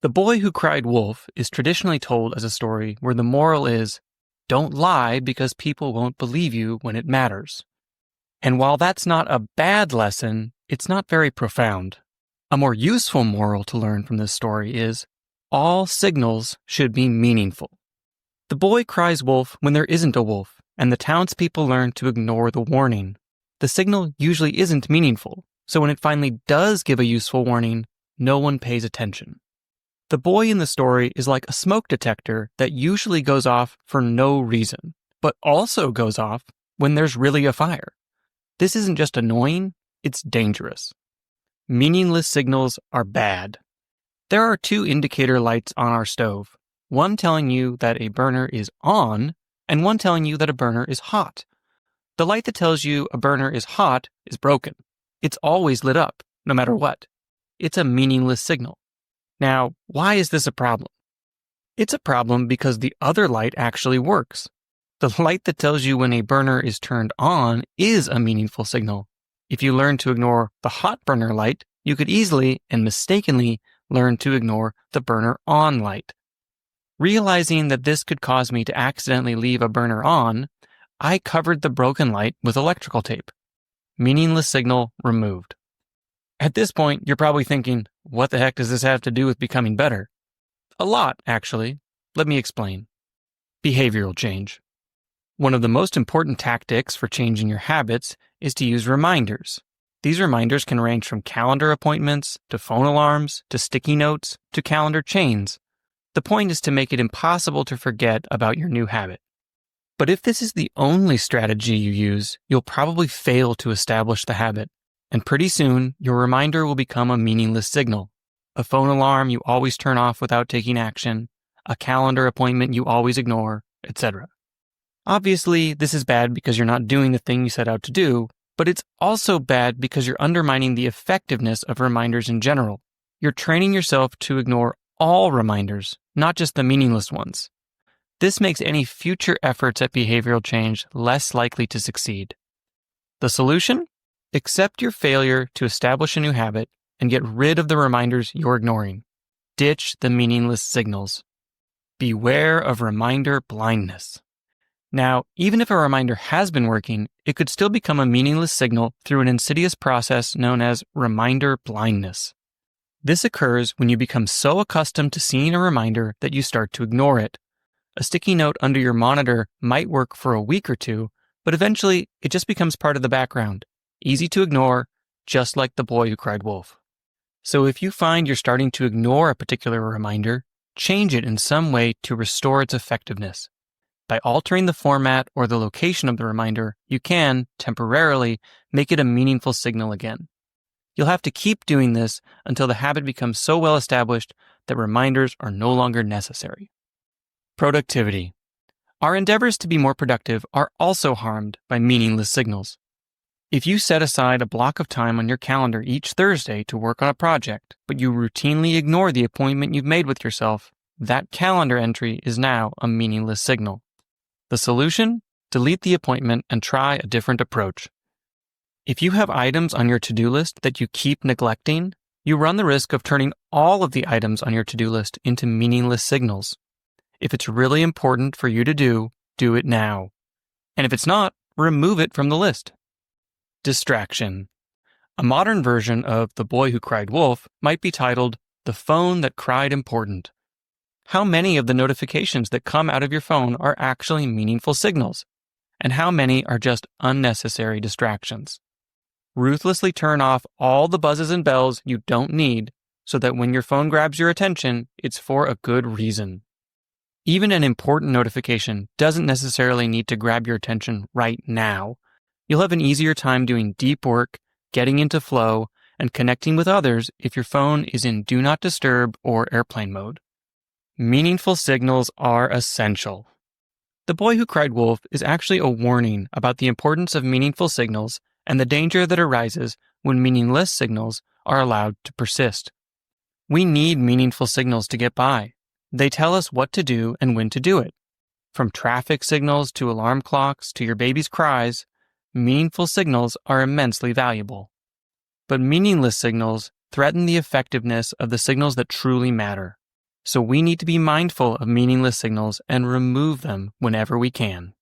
The Boy Who Cried Wolf is traditionally told as a story where the moral is, don't lie because people won't believe you when it matters. And while that's not a bad lesson, it's not very profound. A more useful moral to learn from this story is, all signals should be meaningful. The boy cries wolf when there isn't a wolf, and the townspeople learn to ignore the warning. The signal usually isn't meaningful, so when it finally does give a useful warning, no one pays attention. The boy in the story is like a smoke detector that usually goes off for no reason, but also goes off when there's really a fire. This isn't just annoying, it's dangerous. Meaningless signals are bad. There are two indicator lights on our stove, one telling you that a burner is on, and one telling you that a burner is hot. The light that tells you a burner is hot is broken. It's always lit up, no matter what. It's a meaningless signal. Now, why is this a problem? It's a problem because the other light actually works. The light that tells you when a burner is turned on is a meaningful signal. If you learn to ignore the hot burner light, you could easily and mistakenly learn to ignore the burner on light. Realizing that this could cause me to accidentally leave a burner on, I covered the broken light with electrical tape. Meaningless signal removed. At this point, you're probably thinking, what the heck does this have to do with becoming better? A lot, actually. Let me explain. Behavioral change. One of the most important tactics for changing your habits is to use reminders. These reminders can range from calendar appointments, to phone alarms, to sticky notes, to calendar chains. The point is to make it impossible to forget about your new habit. But if this is the only strategy you use, you'll probably fail to establish the habit. And pretty soon, your reminder will become a meaningless signal. A phone alarm you always turn off without taking action, a calendar appointment you always ignore, etc. Obviously, this is bad because you're not doing the thing you set out to do, but it's also bad because you're undermining the effectiveness of reminders in general. You're training yourself to ignore all reminders, not just the meaningless ones. This makes any future efforts at behavioral change less likely to succeed. The solution? Accept your failure to establish a new habit and get rid of the reminders you're ignoring. Ditch the meaningless signals. Beware of reminder blindness. Now, even if a reminder has been working, it could still become a meaningless signal through an insidious process known as reminder blindness. This occurs when you become so accustomed to seeing a reminder that you start to ignore it. A sticky note under your monitor might work for a week or two, but eventually it just becomes part of the background. Easy to ignore, just like the boy who cried wolf. So if you find you're starting to ignore a particular reminder, change it in some way to restore its effectiveness. By altering the format or the location of the reminder, you can, temporarily, make it a meaningful signal again. You'll have to keep doing this until the habit becomes so well established that reminders are no longer necessary. Productivity. Our endeavors to be more productive are also harmed by meaningless signals. If you set aside a block of time on your calendar each Thursday to work on a project, but you routinely ignore the appointment you've made with yourself, that calendar entry is now a meaningless signal. The solution? Delete the appointment and try a different approach. If you have items on your to-do list that you keep neglecting, you run the risk of turning all of the items on your to-do list into meaningless signals. If it's really important for you to do it now. And if it's not, remove it from the list. Distraction. A modern version of The Boy Who Cried Wolf might be titled The Phone That Cried Important. How many of the notifications that come out of your phone are actually meaningful signals? And how many are just unnecessary distractions? Ruthlessly turn off all the buzzes and bells you don't need so that when your phone grabs your attention, it's for a good reason. Even an important notification doesn't necessarily need to grab your attention right now. You'll have an easier time doing deep work, getting into flow, and connecting with others if your phone is in Do Not Disturb or airplane mode. Meaningful signals are essential. The Boy Who Cried Wolf is actually a warning about the importance of meaningful signals and the danger that arises when meaningless signals are allowed to persist. We need meaningful signals to get by. They tell us what to do and when to do it. From traffic signals to alarm clocks to your baby's cries, meaningful signals are immensely valuable. But meaningless signals threaten the effectiveness of the signals that truly matter. So we need to be mindful of meaningless signals and remove them whenever we can.